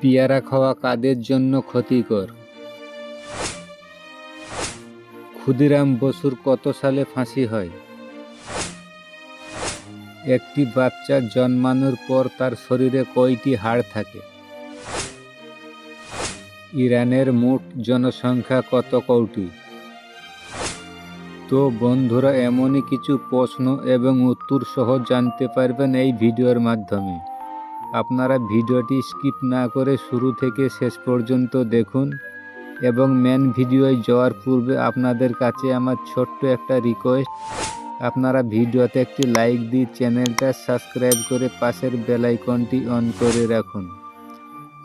পেয়ারা খাওয়া কাদের জন্য ক্ষতিকর? ক্ষুদিরাম বসুর কত সালে ফাঁসি হয়? একটি বাচ্চা জন্মানোর পর তার শরীরে কয়টি হাড় থাকে? ইরানের মোট জনসংখ্যা কত কোটি? তো বন্ধুরা, এমনই কিছু প্রশ্ন এবং উত্তর সহ জানতে পারবেন এই ভিডিওর মাধ্যমে। আপনারা ভিডিওটি স্কিপ না করে শুরু থেকে শেষ পর্যন্ত দেখুন এবং মেন ভিডিওয় যাওয়ার পূর্বে আপনাদের কাছে আমার ছোট্ট একটা রিকোয়েস্ট, আপনারা ভিডিওতে একটি লাইক দিয়ে চ্যানেলটা সাবস্ক্রাইব করে পাশের বেল আইকনটি অন করে রাখুন।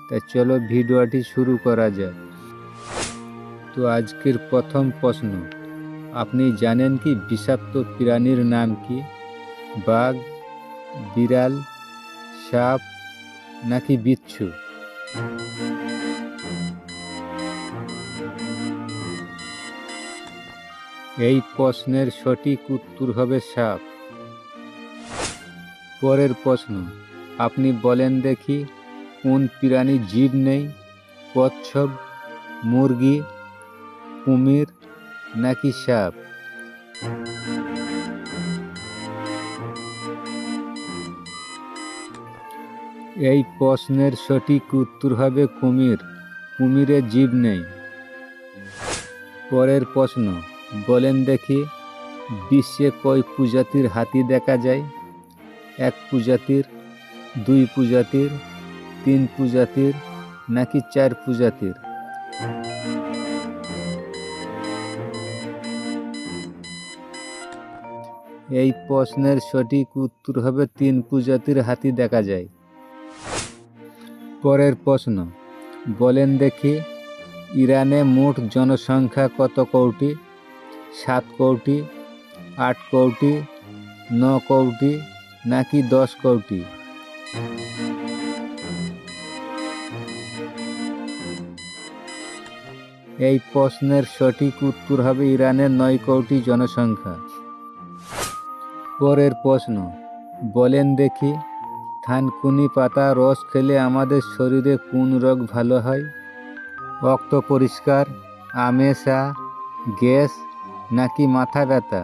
তাই চলো ভিডিওটি শুরু করা যাক। তো আজকের প্রথম প্রশ্ন, আপনি জানেন কি বিষাক্ত প্রাণীর নাম কি? বাঘ, বিড়াল, সাপ নাকি বিচ্ছু? এই প্রশ্নের সঠিক উত্তর হবে সাপ। পরের প্রশ্ন, আপনি বলেন দেখি কোন প্রাণী জীব নেই? কচ্ছপ, মুরগি, কুমির নাকি সাপ? এই প্রশ্নের সঠিক উত্তর হবে কুমির। কুমিরে জীব নেই। পরের প্রশ্ন, বলেন দেখি বিশ্বে কয় প্রজাতির হাতি দেখা যায়? 1 প্রজাতির, 2 প্রজাতির, 3 প্রজাতির নাকি 4 প্রজাতির? এই প্রশ্নের সঠিক উত্তর হবে 3 প্রজাতির হাতি দেখা যায়। পরের প্রশ্ন, বলেন দেখি ইরানে মোট জনসংখ্যা কত কোটি? 7 কোটি, 8 কোটি, 9 কোটি নাকি 10 কোটি? এই প্রশ্নের সঠিক উত্তর হবে ইরানের 9 কোটি জনসংখ্যা। পরের প্রশ্ন, বলেন দেখি থানকুনি পাতা রস খেলে আমাদের শরীরে কোন রোগ ভালো হয়? রক্ত পরিষ্কার, আমাশা, গ্যাস নাকি মাথা ব্যথা?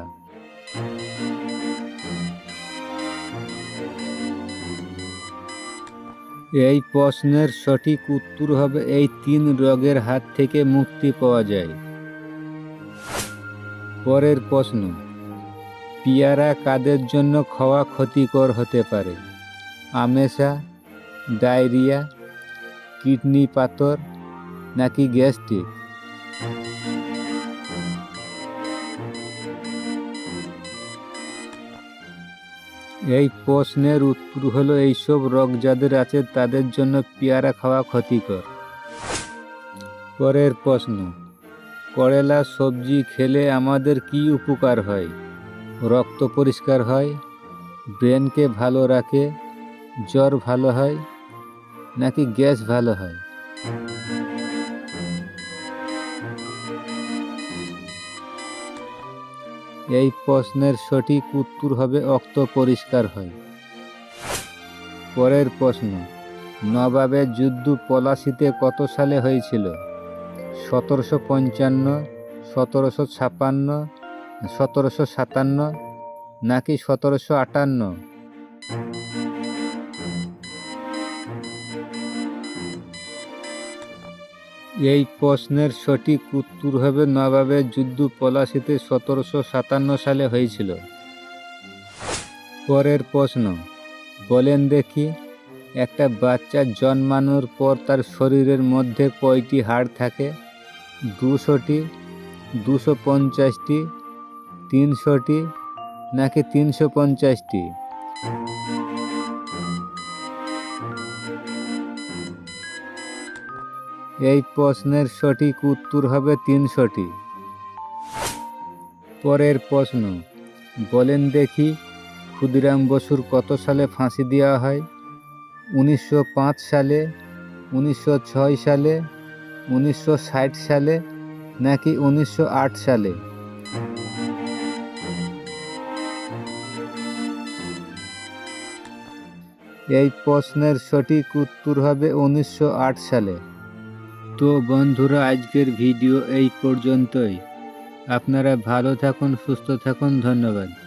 এই প্রশ্নের সঠিক উত্তর হবে এই 3 রোগের হাত থেকে মুক্তি পাওয়া যায়। পরের প্রশ্ন, পেয়ারা কাদের জন্য খাওয়া ক্ষতিকর হতে পারে? আমাশা, ডায়রিয়া, কিডনি পাথর নাকি গ্যাস্ট্রিক? এই প্রশ্নের উত্তর হলো এইসব রোগ যাদের আছে তাদের জন্য পেয়ারা খাওয়া ক্ষতিকর। পরের প্রশ্ন, করলা সবজি খেলে আমাদের কি উপকার হয়? রক্ত পরিষ্কার হয়, ব্রেনকে ভালো রাখে, জ্বর ভালো হয় নাকি গ্যাস ভালো হয়? এই প্রশ্নের সঠিক উত্তর হবে রক্ত পরিষ্কার হয়। পরের প্রশ্ন, নবাবের যুদ্ধ পলাশীতে কত সালে হয়েছিল? 1755, 1756, 1757 নাকি 1758? এই প্রশ্নের সঠিক উত্তর হবে নবাবের যুদ্ধ পলাশীতে 1757 সালে হয়েছিল। পরের প্রশ্ন, বলেন দেখি একটা বাচ্চা জন্মানোর পর তার শরীরের মধ্যে কয়টি হাড় থাকে? 200টি, 250টি, 300টি নাকি 350টি? এই প্রশ্নের সঠিক উত্তর হবে 300টি। পরের প্রশ্ন, বলেন দেখি ক্ষুদিরাম বসুর কত সালে ফাঁসি দেওয়া হয়? 1905 সালে, 1906 সালে, 1960 সালে নাকি 1908 সালে? এই প্রশ্নের সঠিক উত্তর হবে 1908 সালে। তো বন্ধুরা, আজকের ভিডিও এই পর্যন্তই। আপনারা ভালো থাকুন, সুস্থ থাকুন, ধন্যবাদ।